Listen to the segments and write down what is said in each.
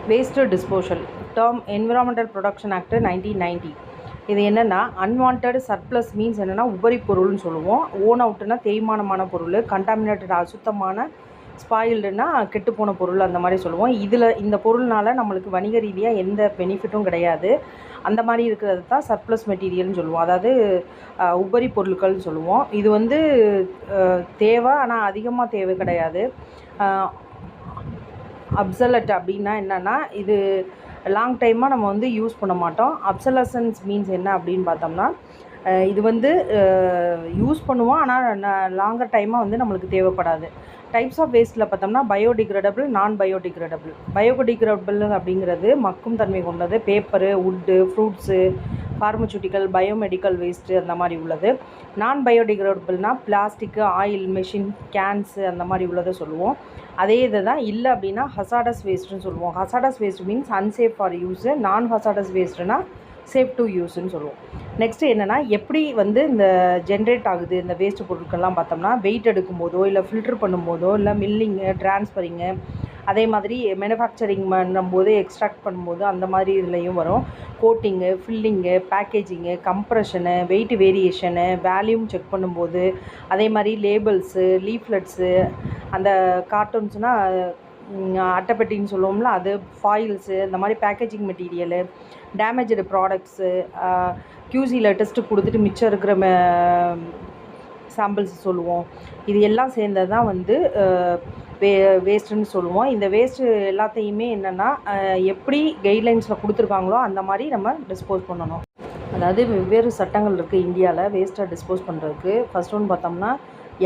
Waste disposal term environmental protection act 1990. இது என்னென்னா unwanted surplus means என்னென்னா உபரி பொருள்னு சொல்லுவோம். ஓன் அவுட்னா தேய்மானமான பொருள், கண்டாமினேட்டட் அசுத்தமான, ஸ்பாயில்டுனா கெட்டுப்போன பொருள் அந்த மாதிரி சொல்லுவோம். இந்த பொருள்னால் நம்மளுக்கு வணிக ரீதியாக எந்த பெனிஃபிட்டும் கிடையாது. அந்த மாதிரி இருக்கிறது தான் சர்ப்ளஸ் மெட்டீரியல்னு சொல்லுவோம். அதாவது உபரி பொருட்கள்னு சொல்லுவோம். இது வந்து தேவை, ஆனால் அதிகமாக தேவை கிடையாது. அப்சலட் அப்படின்னா என்னென்னா இது லாங் டைமாக நம்ம வந்து யூஸ் பண்ண மாட்டோம். அப்சலசன்ஸ் மீன்ஸ் என்ன அப்படின்னு பார்த்தோம்னா இது வந்து யூஸ் பண்ணுவோம், ஆனால் லாங்கர் டைமாக வந்து நம்மளுக்கு தேவைப்படாது. டைப்ஸ் ஆஃப் வேஸ்ட்டில் பார்த்தோம்னா பயோடிகிரேடபிள், நான் பயோடிகிரேடபிள். பயோடிகிரேடபிள் அப்படிங்கிறது மக்கும் தன்மை கொண்டது. Paper, wood, fruits, pharmaceutical, biomedical waste அந்த மாதிரி உள்ளது. நான் பயோடிகிரேடபிள்னால் பிளாஸ்டிக்கு, ஆயில், மெஷின், கேன்ஸு அந்த மாதிரி உள்ளதை சொல்லுவோம். அதே இதை தான் இல்லை அப்படின்னா ஹசாடஸ் வேஸ்ட்டுன்னு சொல்லுவோம். Hazardous waste means unsafe for use. நான் ஹசாடஸ் வேஸ்ட்டுனா சேஃப் டு யூஸ்ன்னு சொல்லுவோம். நெக்ஸ்ட்டு என்னென்னா எப்படி வந்து இந்த ஜென்ரேட் ஆகுது இந்த வேஸ்ட்டு பொருட்கள்லாம் பார்த்தோம்னா வெயிட் எடுக்கும் போதோ, இல்லை ஃபில்ட்ரு பண்ணும்போதோ, இல்லை மில்லிங்கு, ட்ரான்ஸ்ஃபரிங்கு, அதே மாதிரி மேனுஃபேக்சரிங் பண்ணும்போது, எக்ஸ்ட்ராக்ட் பண்ணும்போது அந்த மாதிரி இதுலேயும் வரும். Coating, filling, packaging, compression, weight variation, volume check பண்ணும்போது, அதே மாதிரி லேபிள்ஸு, லீஃப்லெட்ஸு, அந்த கார்ட்டூன்ஸ்னால் அட்டைப்பெட்டின்னு சொல்லுவோம்ல அது, ஃபாயில்ஸு, இந்த மாதிரி பேக்கேஜிங் மெட்டீரியலு, டேமேஜ்டு ப்ராடக்ட்ஸு, கியூசியில் டெஸ்ட்டு கொடுத்துட்டு மிச்சம் இருக்கிற சாம்பிள்ஸ் சொல்லுவோம். இது எல்லாம் சேர்ந்தது தான் வந்து வேஸ்ட்டுன்னு சொல்லுவோம். இந்த வேஸ்ட்டு எல்லாத்தையுமே என்னென்னா எப்படி கைட்லைன்ஸில் கொடுத்துருக்காங்களோ அந்த மாதிரி நம்ம டிஸ்போஸ் பண்ணணும். அதாவது வெவ்வேறு சட்டங்கள் இருக்குது இந்தியாவில் வேஸ்ட்டை டிஸ்போஸ் பண்ணுறதுக்கு. ஃபஸ்ட் ஒன்று பார்த்தோம்னா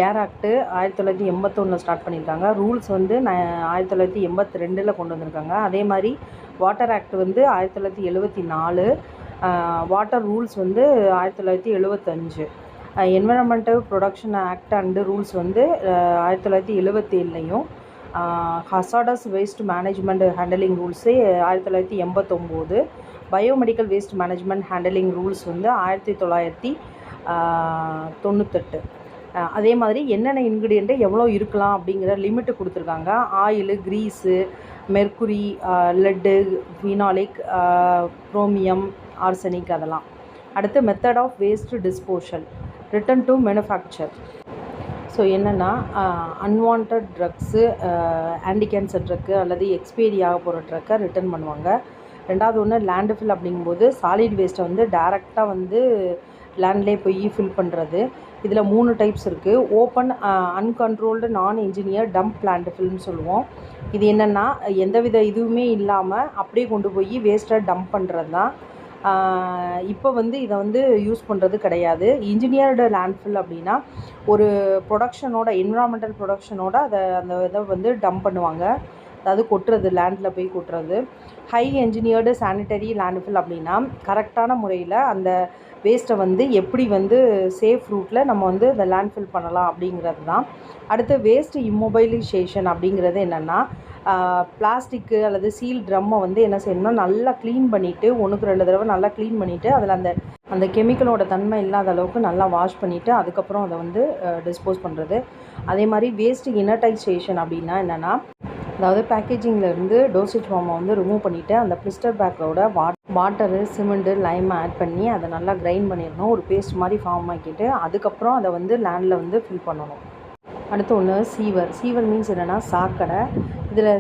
ஏர் ஆக்ட்டு 1981 ஸ்டார்ட் பண்ணியிருக்காங்க. ரூல்ஸ் வந்து 1982 கொண்டு வந்திருக்காங்க. அதே மாதிரி வாட்டர் ஆக்ட் வந்து 1974, வாட்டர் ரூல்ஸ் வந்து 1975, environmental protection act and rules வந்து 1977லையும், hazardous waste management handling rules 1989, biomedical waste management handling rules வந்து 1998. அதே மாதிரி என்னென்ன இன்க்ரீடியண்ட்டு எவ்வளோ இருக்கலாம் அப்படிங்கிற லிமிட்டு கொடுத்துருக்காங்க. Oil, grease, mercury, lead, phenolic, chromium, arsenic அதெல்லாம். அடுத்து method of waste disposal, return to manufacture. So என்னென்னா unwanted drugs, anti cancer drug அல்லது எக்ஸ்பைரி ஆக போகிற ட்ரக்கை ரிட்டன் பண்ணுவாங்க. ரெண்டாவது ஒன்று லேண்டுஃபில் அப்படிங்கும்போது சாலிட் வேஸ்ட்டை வந்து டைரெக்டாக வந்து லேண்ட்லேயே போய் ஃபில் பண்ணுறது. இதில் 3 டைப்ஸ் இருக்குது. ஓப்பன், அன்கண்ட்ரோல்டு, நான் இன்ஜினியர் டம்ப் லேண்டுஃபில்னு சொல்லுவோம். இது என்னென்னா எந்தவித இதுவுமே இல்லாமல் அப்படியே கொண்டு போய் வேஸ்ட்டை டம்ப் பண்ணுறது தான். இப்போ வந்து இதை வந்து யூஸ் பண்ணுறது கிடையாது. இன்ஜினியர்டு லேண்ட்ஃபில் அப்படின்னா ஒரு ப்ரொடக்ஷனோட, என்விரான்மெண்டல் ப்ரொடக்ஷனோட அந்த இதை வந்து டம்ப் பண்ணுவாங்க. அதாவது கொட்டுறது, லேண்டில் போய் கொட்டுறது. ஹை என்ஜினியர்டு சானிட்டரி லேண்ட்ஃபில் அப்படின்னா கரெக்டான முறையில் அந்த வேஸ்ட்டை வந்து எப்படி வந்து சேஃப் ரூட்டில் நம்ம வந்து இந்த லேண்ட்ஃபில் பண்ணலாம் அப்படிங்கிறது தான். அடுத்து வேஸ்ட் இம்மொபைலைசேஷன் அப்படிங்கிறது என்னென்னா பிளாஸ்டிக்கு அல்லது சீல் ட்ரம்மை வந்து என்ன செய்யணும்னா நல்லா க்ளீன் பண்ணிவிட்டு, 1-2 தடவை நல்லா க்ளீன் பண்ணிவிட்டு, அதில் அந்த கெமிக்கலோட தன்மை இல்லாத அளவுக்கு நல்லா வாஷ் பண்ணிவிட்டு அதுக்கப்புறம் அதை வந்து டிஸ்போஸ் பண்ணுறது. அதே மாதிரி வேஸ்ட் இனர்டைசேஷன் அப்படின்னா என்னென்னா அதாவது பேக்கேஜிங்லேருந்து டோசேஜ் ஃபார்மை வந்து ரிமூவ் பண்ணிவிட்டு அந்த பிளிஸ்டர் பேக்கோட வாட்டரு, சிமெண்ட்டு, லைமை ஆட் பண்ணி அதை நல்லா கிரைண்ட் பண்ணிடணும். ஒரு பேஸ்ட் மாதிரி ஃபார்ம் ஆக்கிட்டு அதுக்கப்புறம் அதை வந்து லேண்டில் வந்து ஃபில் பண்ணணும். அடுத்து ஒன்று சீவர் மீன்ஸ் என்னென்னா சாக்கடை. இதில்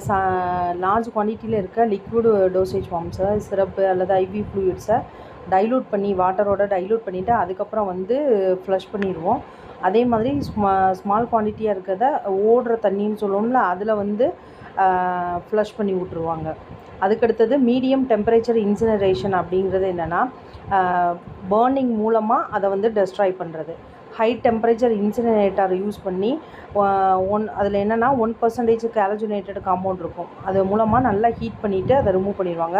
லார்ஜ் குவான்டிட்டியில் இருக்க லிக்விட் டோசேஜ் ஃபார்ம்ஸை, சிரப்பு அல்லது ஐவி ஃப்ளூயிட்ஸை டைலூட் பண்ணி வாட்டரோட டைலூட் பண்ணிவிட்டு அதுக்கப்புறம் வந்து ஃப்ளஷ் பண்ணிடுவோம். அதே மாதிரி ஸ்மால் குவான்டிட்டியாக இருக்கிறத ஓடுற தண்ணின்னு சொல்லுவோம்ல அதில் வந்து ஃப்ளஷ் பண்ணி விட்ருவாங்க. அதுக்கடுத்தது மீடியம் டெம்பரேச்சர் இன்சினரேஷன் அப்படிங்கிறது என்னென்னா பர்னிங் மூலமாக அதை வந்து டெஸ்ட்ராய் பண்ணுறது. ஹை டெம்பரேச்சர் இன்சினரேட்டர் யூஸ் பண்ணி அதில் என்னென்னா 1% கேலஜுனேட்டட் காம்பவுண்ட் இருக்கும். அது மூலமாக நல்லா ஹீட் பண்ணிவிட்டு அதை ரிமூவ் பண்ணிடுவாங்க.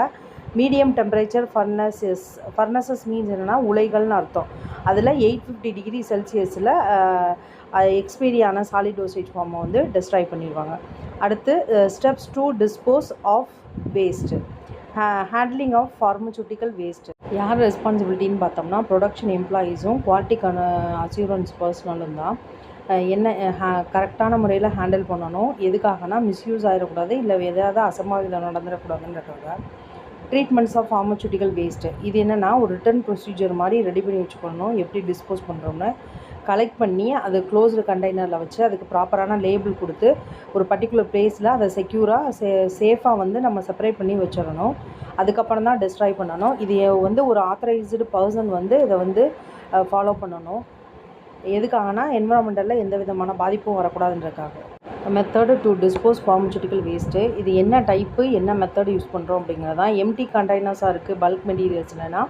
மீடியம் டெம்பரேச்சர் ஃபர்னஸஸ் மீன்ஸ் என்னென்னா உலைகள்னு அர்த்தம். அதில் 850 டிகிரி செல்சியஸில் எக்ஸ்பைரியான சாலிட் டோசேஜ் ஃபார்மை வந்து டெஸ்ட்ராய் பண்ணிடுவாங்க. அடுத்து steps to dispose of waste, handling of pharmaceutical waste. யார் ரெஸ்பான்சிபிலிட்டின்னு பார்த்தோம்னா ப்ரொடக்ஷன் எம்ப்ளாயீஸும் குவாலிட்டி அஷ்யூரன்ஸ் பர்சனலும் தான். என்ன கரெக்டான முறையில் ஹேண்டில் பண்ணணும். எதுக்காகனா மிஸ்யூஸ் ஆகிடக்கூடாது, இல்லை எதாவது அசம்பாவிதம் நடந்துடக்கூடாதுன்றதுக்காக. ட்ரீட்மெண்ட்ஸ் ஆஃப் ஃபார்மசூட்டிக்கல் வேஸ்ட்டு இது என்னென்னா ஒரு ரிட்டர்ன் ப்ரொசீஜர் மாதிரி ரெடி பண்ணி வச்சுக்கணும். எப்படி டிஸ்போஸ் பண்ணுறோம்னு கலெக்ட் பண்ணி அது க்ளோஸ்டு கண்டெய்னரில் வச்சு அதுக்கு ப்ராப்பரான லேபிள் கொடுத்து ஒரு பர்டிகுலர் ப்ளேஸில் அதை செக்யூராக சேஃபாக வந்து நம்ம செப்பரேட் பண்ணி வச்சிடணும். அதுக்கப்புறம் தான் டெஸ்ட்ராய் பண்ணணும். இது வந்து ஒரு ஆத்தரைஸ்டு பர்சன் வந்து இதை வந்து ஃபாலோ பண்ணணும். எதுக்காகனா என்விரான்மெண்டலில் எந்த விதமான பாதிப்பும் வரக்கூடாதுன்றதுக்காக. Method to dispose pharmaceutical waste இது என்ன டைப்பு, என்ன மெத்தடு யூஸ் பண்ணுறோம் அப்படிங்கிறது தான். எம்டி கண்டெய்னர்ஸாக இருக்குது பல்க் மெட்டீரியல்ஸ்லனா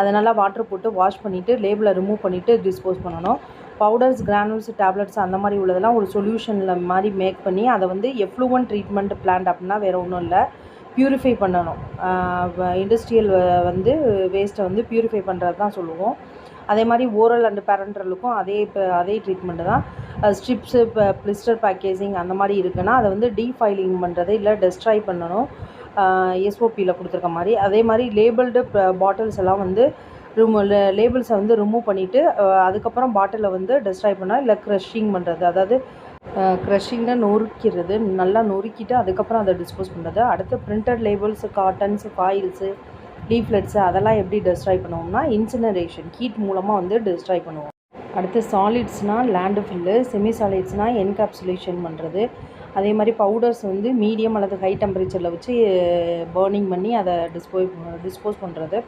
அதை நல்லா வாட்டர் போட்டு வாஷ் பண்ணிவிட்டு லேபிளை ரிமூவ் பண்ணிவிட்டு டிஸ்போஸ் பண்ணணும். பவுடர்ஸ், கிரானுல்ஸ், டேப்லெட்ஸ் அந்த மாதிரி உள்ளதெல்லாம் ஒரு சொல்யூஷனில் மாதிரி மேக் பண்ணி அதை வந்து எஃப்ளூவன்ட் ட்ரீட்மெண்ட் பிளான்ட் அப்படின்னா வேறு ஒன்றும் இல்லை, ப்யூரிஃபை பண்ணணும். இண்டஸ்ட்ரியல் வந்து வேஸ்ட்டை வந்து ப்யூரிஃபை பண்ணுறது தான் சொல்லுவோம். அதே மாதிரி ஓரல் அண்ட் பேரண்ட்ரலுக்கும் அதே ட்ரீட்மெண்ட்டு தான். ஸ்ட்ரிப்ஸு, பிளிஸ்டர் பேக்கேஜிங் அந்த மாதிரி இருக்குன்னா அதை வந்து டீஃபைலிங் பண்ணுறது இல்லை டெஸ்ட்ராய் பண்ணணும், எஸ்ஓபியில் கொடுத்துருக்க மாதிரி. அதே மாதிரி லேபிள்டு பாட்டில்ஸ் எல்லாம் வந்து லேபிள்ஸை வந்து ரிமூவ் பண்ணிவிட்டு அதுக்கப்புறம் பாட்டிலை வந்து டெஸ்ட்ராய் பண்ணால் இல்லை க்ரஷிங் பண்ணுறது. அதாவது க்ரஷிங்னா நொறுக்கிறது, நல்லா நொறுக்கிட்டு அதுக்கப்புறம் அதை டிஸ்போஸ் பண்ணுறது. அடுத்து பிரிண்டட் லேபிள்ஸு, காட்டன்ஸு, ஃபாயில்ஸு, லீஃப்லெட்ஸு அதெல்லாம் எப்படி டெஸ்ட்ராய் பண்ணுவோம்னா இன்சினரேஷன் ஹீட் மூலமாக வந்து டெஸ்ட்ராய் பண்ணுவோம். அடுத்து சாலிட்ஸ்னால் லேண்டு ஃபில்லு, செமி சாலிட்ஸ்னால் என்கேப்சுலேஷன் பண்ணுறது. அதே மாதிரி பவுடர்ஸ் வந்து மீடியம் அல்லது ஹை டெம்பரேச்சரில் வச்சு பர்னிங் பண்ணி அதை டிஸ்போஸ் பண்ணுறது.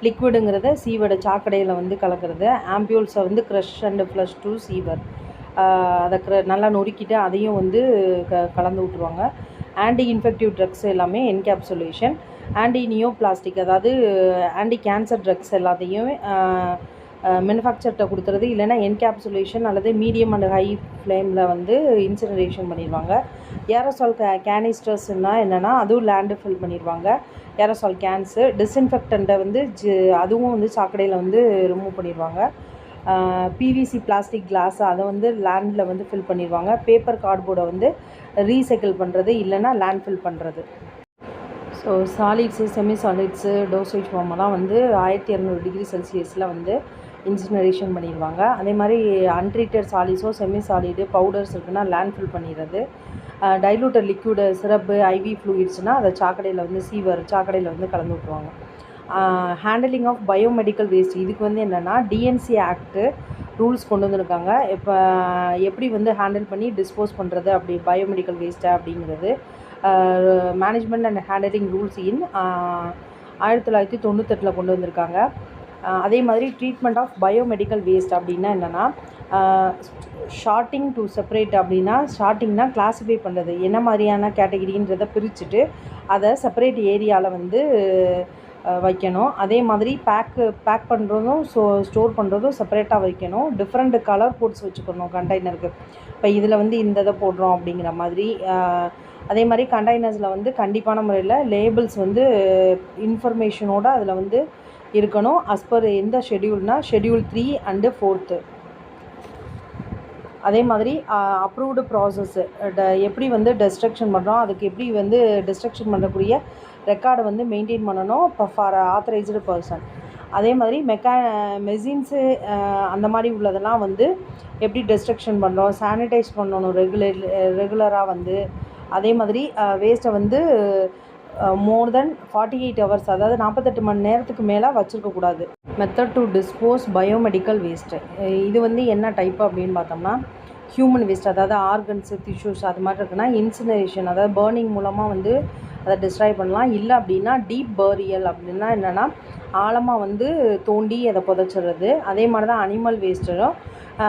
லிக்விடுங்கிறத சீவடை சாக்கடையில் வந்து கலக்கிறது. ஆம்பியூல்ஸை வந்து crush and flush to sewer அதை நல்லா நொறுக்கிட்டு அதையும் வந்து கலந்து விட்ருவாங்க. ஆன்டி இன்ஃபெக்டிவ் ட்ரக்ஸ் எல்லாமே என்கேப்சுலேஷன். ஆன்டி நியோபிளாஸ்டிக் அதாவது ஆன்டி கேன்சர் ட்ரக்ஸ் எல்லாத்தையும் மேனுஃபேக்சர்கிட்ட கொடுத்துறது, இல்லைன்னா என்கேப்சுலேஷன் அல்லது மீடியம் அண்ட் ஹை ஃப்ளேமில் வந்து இன்சினரேஷன் பண்ணிடுவாங்க. ஏரோசால் கேனிஸ்டர்ஸ்னால் என்னென்னா அதுவும் லேண்டு ஃபில் பண்ணிடுவாங்க. ஏரோசால் கேன்ஸு டிஸ்இன்ஃபெக்டண்ட்டை வந்து அதுவும் வந்து சாக்கடையில் வந்து ரிமூவ் பண்ணிடுவாங்க. பிவிசி பிளாஸ்டிக் கிளாஸ் அதை வந்து லேண்டில் வந்து ஃபில் பண்ணிடுவாங்க. பேப்பர் கார்ட்போர்டை வந்து ரீசைக்கிள் பண்ணுறது இல்லைன்னா லேண்ட் ஃபில் பண்ணுறது. So solids, semi solids, dosage ஃபார்மெல்லாம் வந்து 1200 டிகிரி செல்சியஸில் வந்து இன்சினரேஷன் பண்ணிடுவாங்க. அதே மாதிரி அன்ட்ரீட்டட் சாலிட்ஸோ செமி சாலிடு பவுடர்ஸ் இருக்குன்னா லேண்ட் ஃபில் பண்ணிடுறது. டைலூட்டட் லிக்விடு, சிரப்பு, ஐவி ஃப்ளூயிட்ஸ்னால் அதை சாக்கடையில் வந்து சாக்கடையில் வந்து கலந்து விட்ருவாங்க. ஹேண்டலிங் ஆஃப் பயோமெடிக்கல் வேஸ்ட் இதுக்கு வந்து என்னென்னா டிஎன்சி ஆக்ட்டு ரூல்ஸ் கொண்டு வந்திருக்காங்க. இப்போ எப்படி வந்து ஹேண்டில் பண்ணி டிஸ்போஸ் பண்ணுறது அப்படி பயோமெடிக்கல் வேஸ்ட்டை அப்படிங்கிறது மேனேஜ்மெண்ட் அண்ட் ஹேண்டலிங் ரூல்ஸ் இன் 1998 கொண்டு வந்திருக்காங்க. அதே மாதிரி ட்ரீட்மெண்ட் ஆஃப் பயோமெடிக்கல் வேஸ்ட் அப்படின்னா என்னென்னா ஷார்ட்டிங் டு செப்பரேட் அப்படின்னா ஷார்ட்டிங்னா கிளாஸிஃபை பண்ணுறது, என்ன மாதிரியான கேட்டகிரின்றதை பிரிச்சுட்டு அதை செப்பரேட் ஏரியாவில் வந்து வைக்கணும். அதே மாதிரி பேக் பண்ணுறதும் ஸ்டோர் பண்ணுறதும் செப்பரேட்டாக வைக்கணும். டிஃப்ரெண்ட் கலர் கோட்ஸ் வச்சுக்கணும் கண்டெய்னருக்கு. இப்போ இதில் வந்து இந்த இதை போடுறோம் அப்படிங்கிற மாதிரி. அதே மாதிரி கண்டெய்னர்ஸில் வந்து கண்டிப்பான முறையில் லேபிள்ஸ் வந்து இன்ஃபர்மேஷனோடு அதில் வந்து இருக்கணும். அஸ் பர் எந்த ஷெடியூல்னால் ஷெடியூல் 3 அண்டு 4. அதே மாதிரி அப்ரூவ்டு ப்ராசஸ்ஸு எப்படி வந்து டெஸ்ட்ரக்ஷன் பண்ணுறோம், அதுக்கு எப்படி வந்து டெஸ்ட்ரக்ஷன் பண்ணக்கூடிய ரெக்கார்டை வந்து மெயின்டைன் பண்ணணும் இப்போ ஃபார் ஆத்தரைஸ்டு பர்சன். அதே மாதிரி மெஷின்ஸு அந்த மாதிரி உள்ளதெல்லாம் வந்து எப்படி டெஸ்ட்ரக்ஷன் பண்ணுறோம், சானிடைஸ் பண்ணணும் ரெகுலராக வந்து. அதே மாதிரி வேஸ்ட்டை வந்து மோர் தென் 48 ஹவர்ஸ் அதாவது 48 மணி நேரத்துக்கு மேலே வச்சுருக்கக்கூடாது. Method to dispose biomedical waste இது வந்து என்ன டைப் அப்படின்னு பார்த்தோம்னா ஹியூமன் வேஸ்ட் அதாவது ஆர்கன்ஸு, டிஷ்யூஸ் அது மாதிரி இருக்குன்னா இன்சினரேஷன் அதாவது பர்னிங் மூலமாக வந்து அதை டிஸ்ட்ராய் பண்ணலாம். இல்லை அப்படின்னா டீப் பரியல் அப்படின்னா என்னென்னா ஆழமாக வந்து தோண்டி அதை புதைச்சிடுறது. அதே மாதிரி தான் அனிமல் வேஸ்ட்டும்.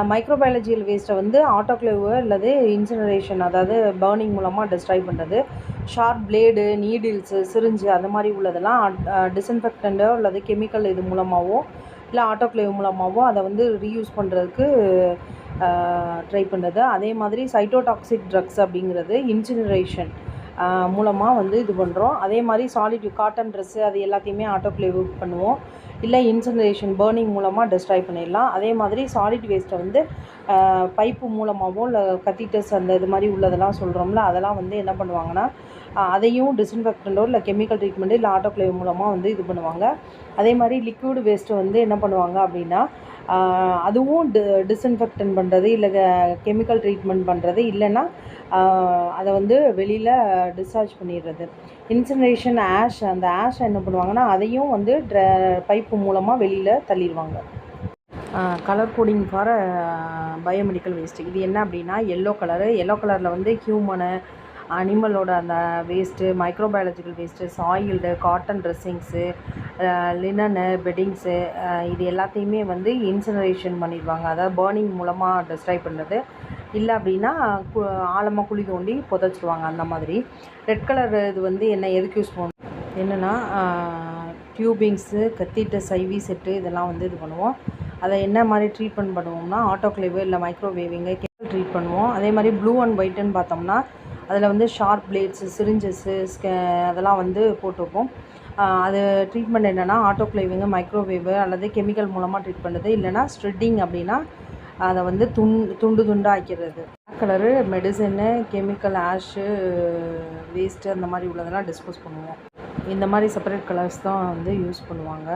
மைக்ரோபயாலஜிக்கல் வேஸ்ட்டை வந்து ஆட்டோக்ளேவ் அல்லது இன்சினரேஷன் அதாவது பர்னிங் மூலமாக டிஸ்ட்ராய் பண்ணுறது. ஷார்ப் பிளேடு, நீடில்ஸு, சிரிஞ்சு அந்த மாதிரி உள்ளதெல்லாம் டிஸ்இன்ஃபெக்டண்ட்டோ அல்லது கெமிக்கல் இது மூலமாகவோ இல்லை ஆட்டோக்ளேவ் மூலமாகவோ அதை வந்து ரீயூஸ் பண்ணுறதுக்கு ட்ரை பண்ணுறது. அதே மாதிரி சைட்டோடாக்சிக் ட்ரக்ஸ் அப்படிங்கிறது இன்சினரேஷன் மூலமாக வந்து இது பண்ணுறோம். அதே மாதிரி சாலிட் காட்டன் ட்ரெஸ்ஸு அது எல்லாத்தையுமே ஆட்டோக்ளேவ் பண்ணுவோம். இல்லை இன்சினரேஷன் பர்னிங் மூலமாக டெஸ்ட்ராய் பண்ணிடலாம். அதே மாதிரி சாலிட் வேஸ்ட்டை வந்து பைப்பு மூலமாகவோ இல்லை கத்தீட்டர்ஸ் அந்த இது மாதிரி உள்ளதெல்லாம் சொல்கிறோம்ல, அதெல்லாம் வந்து என்ன பண்ணுவாங்கன்னா அதையும் டிஸ்இன்ஃபெக்டண்ட்டோ இல்லை கெமிக்கல் ட்ரீட்மெண்ட்டு இல்லை ஆட்டோக்ளேவ் மூலமாக வந்து இது பண்ணுவாங்க. அதே மாதிரி லிக்விட் வேஸ்ட்டு வந்து என்ன பண்ணுவாங்க அப்படின்னா அதுவும் டிஸ்இன்ஃபெக்டன் பண்ணுறது இல்லை கெமிக்கல் ட்ரீட்மெண்ட் பண்ணுறது, இல்லைன்னா அதை வந்து வெளியில் டிஸ்சார்ஜ் பண்ணிடுறது. இன்சினரேஷன் ஆஷ், அந்த ஆஷை என்ன பண்ணுவாங்கன்னா அதையும் வந்து பைப்பு மூலமாக வெளியில் தள்ளிடுவாங்க. Colour coding for biomedical waste. இது என்ன அப்படின்னா எல்லோ கலரில் வந்து ஹியூமனு அனிமலோட அந்த waste, microbiological waste, soiled, cotton dressings, linen, beddings, இது எல்லாத்தையுமே வந்து இன்சினரேஷன் பண்ணிடுவாங்க. அதாவது பர்னிங் மூலமாக டெஸ்ட்ராய் பண்ணுறது. இல்லை அப்படின்னா ஆழமாக குழி தோண்டி புதைச்சிடுவாங்க அந்த மாதிரி. ரெட் கலர் இது வந்து எதுக்கு யூஸ் பண்ணுவோம் என்னென்னா டியூபிங்ஸு, கத்தீட்டர்ஸ், ஐவி செட்டு இதெல்லாம் வந்து இது பண்ணுவோம். அதை என்ன மாதிரி ட்ரீட்மெண்ட் பண்ணுவோம்னா ஆட்டோக்ளேவு இல்லை மைக்ரோவேவிங்கு கெமிக்கல் ட்ரீட் பண்ணுவோம். அதே மாதிரி ப்ளூ அண்ட் ஒயிட்டுன்னு பார்த்தோம்னா அதில் வந்து ஷார்ப் பிளேட்ஸு, சிரிஞ்சஸ்ஸு, அதெல்லாம் வந்து போட்டிருப்போம். அது ட்ரீட்மெண்ட் என்னென்னா ஆட்டோக்ளேவிங்கு, மைக்ரோவேவு அல்லது கெமிக்கல் மூலமாக ட்ரீட் பண்ணுறது, இல்லைனா ஸ்ட்ரெட்டிங் அப்படின்னா அதை வந்து துண்டு ஆக்கிறது. Black colour medicine, chemical ash, waste அந்த மாதிரி உள்ளதெல்லாம் டிஸ்போஸ் பண்ணுவோம். இந்த மாதிரி செப்பரேட் கலர்ஸ் தான் வந்து யூஸ் பண்ணுவாங்க.